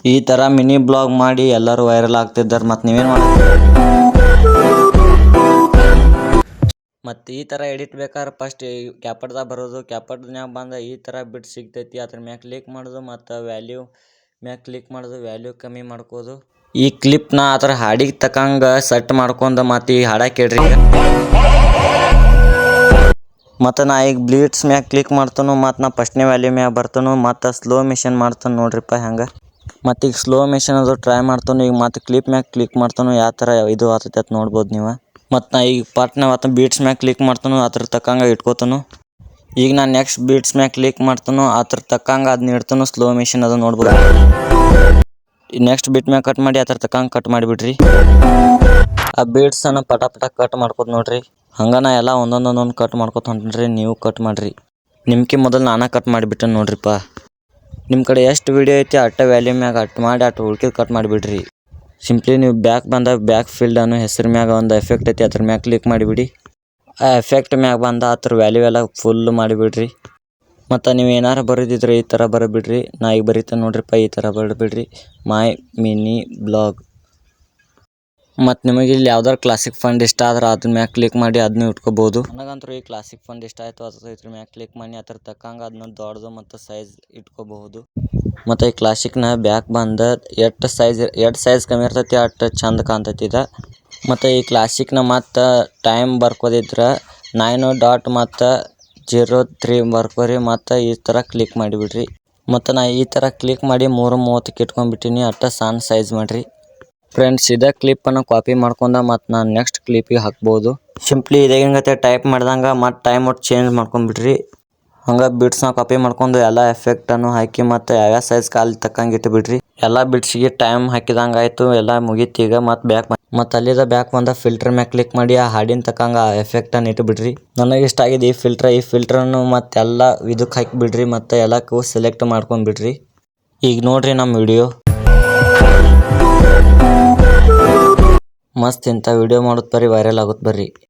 ಈ ಥರ mini blog ಮಾಡಿ ಎಲ್ಲರೂ ವೈರಲ್ ಆಗ್ತಿದ್ದಾರೆ. ಮತ್ತು ನೀವೇನು ಮಾಡ್ತೀರಿ? ಮತ್ತು ಈ ಥರ ಎಡಿಟ್ ಬೇಕಾದ್ರೆ ಫಸ್ಟ್ ಕ್ಯಾಪಟ್ದಾಗ ಬರೋದು, ಕ್ಯಾಪಟ್ನ್ಯಾಗ ಬಂದ ಈ ಥರ ಬಿಟ್ ಸಿಗ್ತೈತಿ, ಅದ್ರ ಮ್ಯಾಗ ಕ್ಲಿಕ್ ಮಾಡೋದು ಮತ್ತು ವ್ಯಾಲ್ಯೂ ಮ್ಯಾಗ ಕ್ಲಿಕ್ ಮಾಡೋದು, ವ್ಯಾಲ್ಯೂ ಕಮ್ಮಿ ಮಾಡ್ಕೋದು. ಈ ಕ್ಲಿಪ್ನ ಆ ಥರ ಹಾಡಿಗೆ ತಕ್ಕಂಗೆ ಸೆಟ್ ಮಾಡ್ಕೊಂಡು ಮತ್ತು ಈ ಹಾಡ ಕೇಳ್ರಿ. ಮತ್ತು ನಾ ಈಗ ಬ್ಲೀಟ್ಸ್ ಮ್ಯಾಗ ಕ್ಲಿಕ್ ಮಾಡ್ತಾನು ಮತ್ತು ನಾ ಫಸ್ಟ್ನೇ ವ್ಯಾಲ್ಯೂ ಮ್ಯಾಗ ಬರ್ತಾನು ಮತ್ತು ಸ್ಲೋ ಮಿಷನ್ ಮಾಡ್ತಾನೆ ನೋಡ್ರಿಪ್ಪ ಹೆಂಗೆ. ಮತ್ತು ಈಗ ಸ್ಲೋ ಮಿಷನ್ ಅದು ಟ್ರೈ ಮಾಡ್ತಾನು. ಈಗ ಮತ್ತು ಕ್ಲಿಪ್ ಮ್ಯಾಗ ಕ್ಲಿಕ್ ಮಾಡ್ತಾನು ಯಾವ ಥರ ಇದು ಆಗ್ತೈತೆ ಅಂತ ನೋಡ್ಬೋದು ನೀವು. ಮತ್ತು ನಾ ಈಗ ಪಾಟ್ನ ಮತ್ತು ಬೀಟ್ಸ್ ಮ್ಯಾಗ ಕ್ಲಿಕ್ ಮಾಡ್ತಾನು, ಅದ್ರ ತಕ್ಕಂಗೆ ಇಟ್ಕೋತಾನು. ಈಗ ನಾನು ನೆಕ್ಸ್ಟ್ ಬೀಟ್ಸ್ ಮ್ಯಾಗ ಕ್ಲಿಕ್ ಮಾಡ್ತಾನು, ಅದ್ರ ತಕ್ಕಂಗೆ ಅದನ್ನ ಇಡ್ತಾನು. ಸ್ಲೋ ಮಿಷನ್ ಅದು ನೋಡ್ಬೋದು. ನೆಕ್ಸ್ಟ್ ಬೀಟ್ ಮ್ಯಾಗ ಕಟ್ ಮಾಡಿ ಅದ್ರ ತಕ್ಕಂಗೆ ಕಟ್ ಮಾಡಿಬಿಡ್ರಿ. ಆ ಬೀಟ್ಸನ್ನು ಪಟ ಕಟ್ ಮಾಡ್ಕೋತ ನೋಡ್ರಿ. ಹಂಗೆ ನಾ ಎಲ್ಲ ಒಂದೊಂದು ಕಟ್ ಮಾಡ್ಕೊತ ಹೊಂಟ್ರಿ. ನೀವು ಕಟ್ ಮಾಡಿರಿ. ನಿಮ್ಗೆ ಮೊದಲು ನಾನೇ ಕಟ್ ಮಾಡಿಬಿಟ್ಟೆ ನೋಡ್ರಿಪ್ಪ. ನಿಮ್ಮ ಕಡೆ ಎಷ್ಟು ವೀಡಿಯೋ ಐತಿ ಅಟ್ಟ ವ್ಯಾಲ್ಯೂ ಮ್ಯಾಗ ಅಟ್ಟು ಮಾಡಿ ಅಟ್ಟು ಉಳ್ಕಿದ್ ಕಟ್ ಮಾಡಿಬಿಡ್ರಿ. ಸಿಂಪ್ಲಿ ನೀವು ಬ್ಯಾಕ್ ಬಂದಾಗ ಬ್ಯಾಕ್ ಫೀಲ್ಡ್ ಅನ್ನೋ ಹೆಸರು ಮ್ಯಾಗ ಒಂದು ಎಫೆಕ್ಟ್ ಐತಿ, ಅದ್ರ ಮ್ಯಾಗ ಕ್ಲಿಕ್ ಮಾಡಿಬಿಡಿ. ಆ ಎಫೆಕ್ಟ್ ಮ್ಯಾಗ ಬಂದ ಅದ್ರ ವ್ಯಾಲ್ಯೂ ಎಲ್ಲ ಫುಲ್ ಮಾಡಿಬಿಡ್ರಿ. ಮತ್ತು ನೀವು ಏನಾರು ಬರೋದಿದ್ರೆ ಈ ಥರ ಬರಬಿಡ್ರಿ. ನಾ ಈಗ ಬರೀತೇನೆ ನೋಡ್ರಿಪ್ಪ, ಈ ಥರ ಬರಬಿಡ್ರಿ. ಮೈ ಮಿನಿ ಬ್ಲಾಗ್. ಮತ್ತು ನಿಮಗೆ ಇಲ್ಲಿ ಯಾವ್ದಾರು ಕ್ಲಾಸಿಕ್ ಫಂಡ್ ಇಷ್ಟ ಆದ್ರೆ ಅದ್ರ ಮ್ಯಾಗ ಕ್ಲಿಕ್ ಮಾಡಿ ಅದನ್ನ ಇಟ್ಕೋಬೋದು. ನನಗಂತೂ ಈ ಕ್ಲಾಸಿಕ್ ಫಂಡ್ ಇಷ್ಟ ಆಯಿತು, ಅದು ಇದ್ರ ಮ್ಯಾಗ ಕ್ಲಿಕ್ ಮಾಡಿ ಅದ್ರ ತಕ್ಕಂಗೆ ಅದನ್ನ ದೊಡ್ಡದು ಮತ್ತು ಸೈಜ್ ಇಟ್ಕೋಬಹುದು. ಮತ್ತು ಈ ಕ್ಲಾಸಿಕ್ನ ಬ್ಯಾಕ್ ಬಂದ ಎಷ್ಟು ಸೈಜ್ ಕಮ್ಮಿ ಇರ್ತೈತಿ ಅಷ್ಟು ಚಂದ ಕಾಣ್ತೈತಿ ಇದು. ಮತ್ತು ಈ ಕ್ಲಾಸಿಕ್ನ ಮತ್ತು ಟೈಮ್ ಬರ್ಕೋದಿದ್ರೆ 9 ಮತ್ತು 03 ಬರ್ಕೋರಿ ಮತ್ತು ಈ ಥರ ಕ್ಲಿಕ್ ಮಾಡಿಬಿಡ್ರಿ. ಮತ್ತು ನಾ ಈ ಥರ ಕ್ಲಿಕ್ ಮಾಡಿ 3:30ಕ್ಕೆ ಇಟ್ಕೊಂಡ್ಬಿಟ್ಟಿನಿ. ಅಷ್ಟು ಸಣ್ಣ ಸೈಜ್ ಮಾಡಿರಿ ಫ್ರೆಂಡ್ಸ್. ಇದೇ ಕ್ಲಿಪ್ಪನ್ನು ಕಾಪಿ ಮಾಡ್ಕೊಂಡ ಮತ್ತು ನಾನು ನೆಕ್ಸ್ಟ್ ಕ್ಲಿಪಿಗೆ ಹಾಕ್ಬೋದು. ಸಿಂಪ್ಲಿ ಇದೇಗಂಗತ್ತೆ ಟೈಪ್ ಮಾಡ್ದಂಗೆ ಮತ್ತು ಟೈಮ್ ಒಟ್ಟು ಚೇಂಜ್ ಮಾಡ್ಕೊಂಡ್ಬಿಡ್ರಿ. ಹಂಗೆ ಬಿಟ್ಸ್ನ ಕಾಪಿ ಮಾಡ್ಕೊಂಡು ಎಲ್ಲ ಎಫೆಕ್ಟನ್ನು ಹಾಕಿ ಮತ್ತು ಯಾವ್ಯಾವ ಸೈಜ್ ಕಾಲು ತಕ್ಕಂಗೆ ಇಟ್ಟುಬಿಡ್ರಿ. ಎಲ್ಲ ಬಿಟ್ಸಿಗೆ ಟೈಮ್ ಹಾಕಿದಂಗೆ ಆಯಿತು, ಎಲ್ಲ ಮುಗೀತು. ಈಗ ಮತ್ತು ಅಲ್ಲಿದ ಬ್ಯಾಕ್ ಬಂದ ಫಿಲ್ಟರ್ ಮ್ಯಾಗ ಕ್ಲಿಕ್ ಮಾಡಿ ಆ ಹಾಡಿನ ತಕ್ಕಂಗೆ ಆ ಎಫೆಕ್ಟನ್ನು ಇಟ್ಟುಬಿಡ್ರಿ. ನನಗೆ ಇಷ್ಟ ಆಗಿದೆ ಈ ಫಿಲ್ಟ್ರನ್ನು ಮತ್ತೆಲ್ಲ ಇದಕ್ಕೆ ಹಾಕಿಬಿಡ್ರಿ ಮತ್ತು ಎಲ್ಲಕ್ಕೂ ಸೆಲೆಕ್ಟ್ ಮಾಡ್ಕೊಂಡ್ಬಿಡ್ರಿ. ಈಗ ನೋಡ್ರಿ ನಮ್ಮ ವಿಡಿಯೋ ಮಸ್ತ್. ಇಂಥ ವಿಡಿಯೋ ಮಾಡೋದು ಬರ್ರಿ, ವೈರಲ್ ಆಗುತ್ತೆ ಬರ್ರಿ.